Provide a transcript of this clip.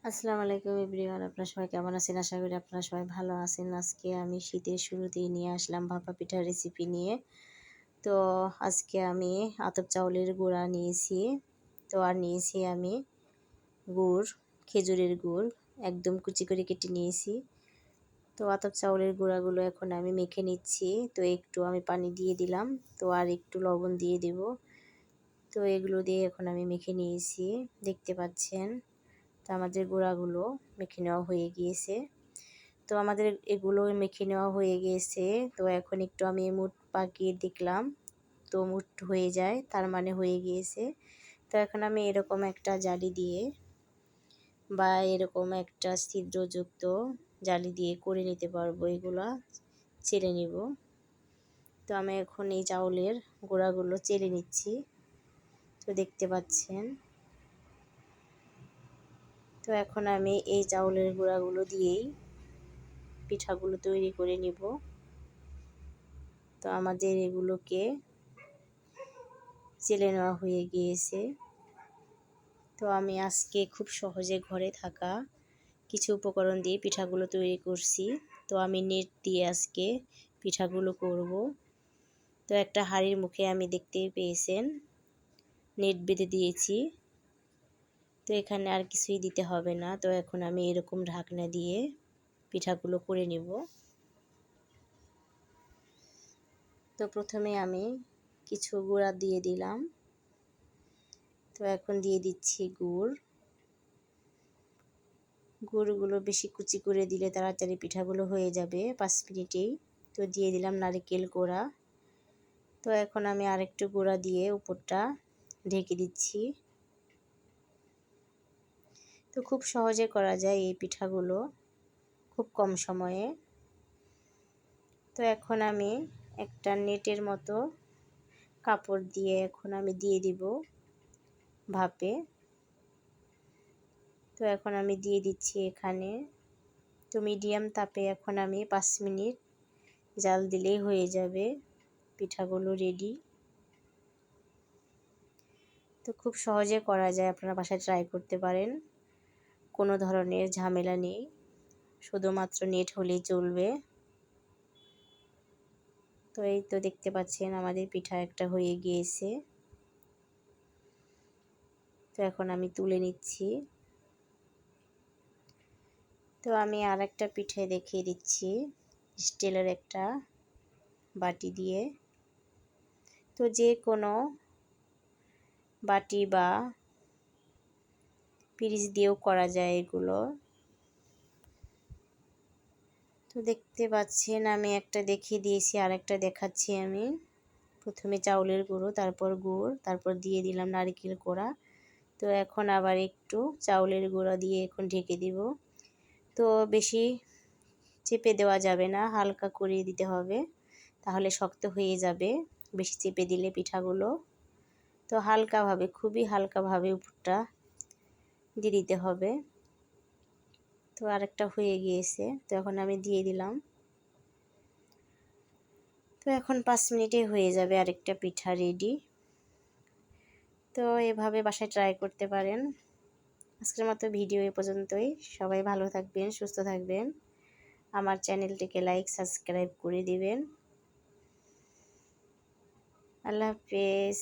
আসসালামু আলাইকুম এভরিওয়ান, আপনারা সবাই কেমন আছেন? আশা করি আপনারা সবাই ভালো আছেন। আজকে আমি শীতের শুরুতেই নিয়ে আসলাম ভাপা পিঠার রেসিপি নিয়ে। তো আজকে আমি আতপ চাউলের গুঁড়া নিয়েছি। তো আর নিয়েছি আমি গুড়, খেজুরের গুড় একদম কুচি করে কেটে নিয়েছি। তো আতপ চাউলের গুঁড়াগুলো এখন আমি মেখে নিচ্ছি। তো একটু আমি পানি দিয়ে দিলাম, তো আর একটু লবণ দিয়ে দেব। তো এগুলো দিয়ে এখন আমি মেখে নিয়েছি, দেখতে পাচ্ছেন। তো আমাদের গুঁড়াগুলো মেখে নেওয়া হয়ে গিয়েছে। তো আমাদের এগুলো মেখে নেওয়া হয়ে গিয়েছে। তো এখন একটু আমি মুঠ পাকিয়ে দেখলাম, তো মুঠ হয়ে যায়, তার মানে হয়ে গিয়েছে। তো এখন আমি এরকম একটা জালি দিয়ে বা এরকম একটা ছিদ্রযুক্ত জালি দিয়ে করে নিতে পারবো, এগুলা চেলে নিব। তো আমি এখন এই চাউলের গুঁড়াগুলো চেলে নিচ্ছি, তো দেখতে পাচ্ছেন। তো এখন আমি এই চাউলের গুঁড়াগুলো দিয়েই পিঠাগুলো তৈরি করে নিব। তো আমাদের এগুলোকে চেলে নেওয়া হয়ে গিয়েছে। তো আমি আজকে খুব সহজে ঘরে থাকা কিছু উপকরণ দিয়ে পিঠাগুলো তৈরি করছি। তো আমি নেট দিয়ে আজকে পিঠাগুলো করব। তো একটা হাঁড়ির মুখে আমি দেখতেই পেয়েছেন নেট বেঁধে দিয়েছি। তো এখানে আর কিছুই দিতে হবে না। তো এখন আমি এরকম ঢাকনা দিয়ে পিঠাগুলো করে নেব। তো প্রথমে আমি কিছু গুঁড়া দিয়ে দিলাম। তো এখন দিয়ে দিচ্ছি গুড়গুলো বেশি কুচি করে দিলে তাড়াতাড়ি পিঠাগুলো হয়ে যাবে 5 মিনিটেই। তো দিয়ে দিলাম নারকেল কোড়া। তো এখন আমি আরেকটু গুঁড়া দিয়ে উপরটা ঢেকে দিচ্ছি। তো খুব সহজে করা যায় এই পিঠাগুলো, খুব কম সময়ে। তো এখন আমি একটা নেটের মতো কাপড় দিয়ে এখন আমি দিয়ে দিব ভাপে। তো এখন আমি দিয়ে দিচ্ছি এখানে। তো মিডিয়াম তাপে এখন আমি 5 মিনিট জাল দিলেই হয়ে যাবে পিঠাগুলো রেডি। তো খুব সহজে করা যায়, আপনারা বাসায় ট্রাই করতে পারেন। কোনো ধরনের ঝামেলা নেই, শুধুমাত্র নেট হলেই চলবে। তো এই তো দেখতে পাচ্ছেন আমাদের পিঠা একটা হয়ে গিয়েছে। তো এখন আমি তুলে নিচ্ছি। তো আমি আর একটা পিঠে দেখিয়ে দিচ্ছি স্টিলের একটা বাটি দিয়ে। তো যে কোনো বাটি বা পিরিচ দিয়েও করা যায় এগুলো। তো দেখতে পাচ্ছেন আমি একটা দেখিয়ে দিয়েছি, আর একটা দেখাচ্ছি আমি। প্রথমে চাউলের গুঁড়ো, তারপর গুড়, তারপর দিয়ে দিলাম নারকেল কোড়া। তো এখন আবার একটু চাউলের গুঁড়া দিয়ে এখন ঢেকে দিব। তো বেশি চেপে দেওয়া যাবে না, হালকা করে দিতে হবে, তাহলে শক্ত হয়ে যাবে বেশি চেপে দিলে পিঠাগুলো। তো হালকাভাবে, খুবই হালকাভাবে উপরটা দিয়ে দিতে হবে। তো আরেকটা হয়ে গিয়েছে, তো এখন আমি দিয়ে দিলাম। তো এখন 5 মিনিটে হয়ে যাবে আরেকটা পিঠা রেডি। তো এভাবে বাসায় ট্রাই করতে পারেন। আজকের মতো ভিডিও এ পর্যন্তই। সবাই ভালো থাকবেন, সুস্থ থাকবেন। আমার চ্যানেলটিকে লাইক, সাবস্ক্রাইব করে দিবেন। আল্লাহ হাফেজ।